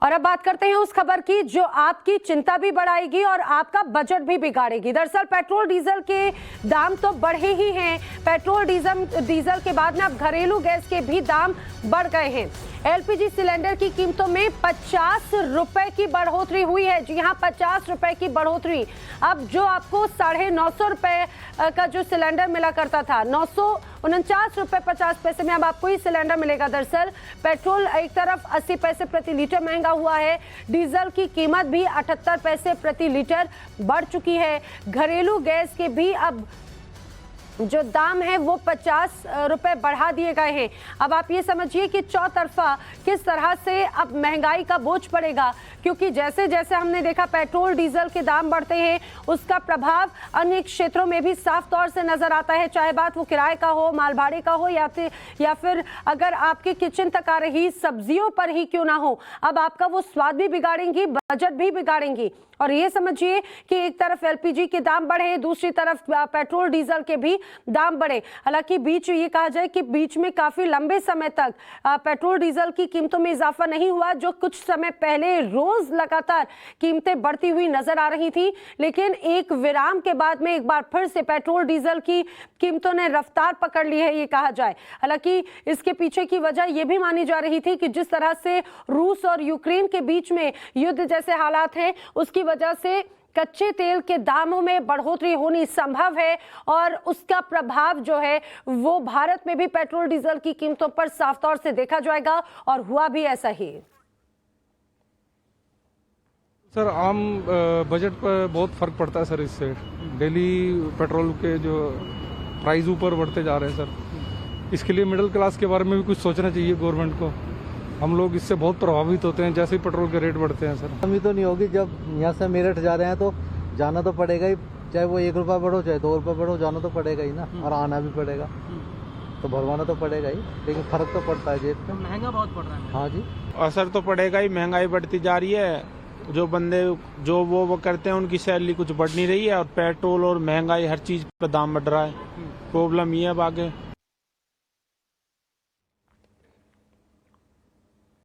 और अब बात करते हैं उस खबर की जो आपकी चिंता भी बढ़ाएगी और आपका बजट भी बिगाड़ेगी। दरअसल पेट्रोल डीजल के दाम तो बढ़े ही हैं। पेट्रोल डीजल के बाद में अब घरेलू गैस के भी दाम बढ़ गए हैं। एलपीजी सिलेंडर की कीमतों में 50 रुपए की बढ़ोतरी हुई है। जी हां, 50 रुपए की बढ़ोतरी। अब जो आपको 950 रुपए का जो सिलेंडर मिला करता था, 949 रुपए 50 पैसे में अब आपको ये सिलेंडर मिलेगा। दरअसल पेट्रोल एक तरफ 80 पैसे प्रति लीटर महंगा हुआ है, डीजल की कीमत भी 78 पैसे प्रति लीटर बढ़ चुकी है। घरेलू गैस के भी अब जो दाम है वो 50 रुपए बढ़ा दिए गए हैं। अब आप ये समझिए कि चौतरफा किस तरह से अब महंगाई का बोझ पड़ेगा, क्योंकि जैसे जैसे हमने देखा पेट्रोल डीजल के दाम बढ़ते हैं उसका प्रभाव अन्य क्षेत्रों में भी साफ तौर से नजर आता है, चाहे बात वो किराए का हो, माल भाड़े का हो या फिर अगर आपके किचन तक आ रही सब्जियों पर ही क्यों ना हो। अब आपका वो स्वाद भी बिगाड़ेंगी, बजट भी बिगाड़ेंगी। और ये समझिए कि एक तरफ एलपीजी के दाम बढ़े, दूसरी तरफ पेट्रोल डीजल के भी दाम बढ़े। हालांकि ये कहा जाए कि बीच में काफी लंबे समय तक पेट्रोल डीजल की कीमतों में इजाफा नहीं हुआ। जो कुछ समय पहले रोज लगातार कीमतें बढ़ती हुई नजर आ रही थी, लेकिन एक विराम के बाद में एक बार फिर से पेट्रोल डीजल की कीमतों ने रफ्तार पकड़ ली है, ये कहा जाए। हालांकि इसके पीछे की वजह यह भी मानी जा रही थी कि जिस तरह से रूस और यूक्रेन के बीच में युद्ध जैसे हालात हैं, उसकी वजह से कच्चे तेल के दामों में बढ़ोतरी होनी संभव है और उसका प्रभाव जो है वो भारत में भी पेट्रोल डीजल की कीमतों पर साफ तौर से देखा जाएगा, और हुआ भी ऐसा ही। सर आम बजट पर बहुत फर्क पड़ता है सर। इससे डेली पेट्रोल के जो प्राइस ऊपर बढ़ते जा रहे हैं सर, इसके लिए मिडिल क्लास के बारे में भी कुछ सोचना चाहिए गवर्नमेंट को। हम लोग इससे बहुत प्रभावित होते हैं जैसे ही पेट्रोल के रेट बढ़ते हैं सर। कमी तो नहीं होगी, जब यहाँ से मेरठ जा रहे हैं तो जाना तो पड़ेगा ही, चाहे वो 1 रुपया बढ़ो चाहे 2 रुपया बढ़ो, जाना तो पड़ेगा ही ना, और आना भी पड़ेगा, तो भरवाना तो पड़ेगा ही। लेकिन फर्क तो पड़ता है जेब पे। महंगा बहुत पड़ रहा है। हाँ जी, असर तो पड़ेगा ही, महंगाई बढ़ती जा रही है। जो बंदे जो वो करते हैं उनकी सैलरी कुछ बढ़ नहीं रही है, और पेट्रोल और महंगाई हर चीज पर दाम बढ़ रहा है। प्रॉब्लम ये है अब आगे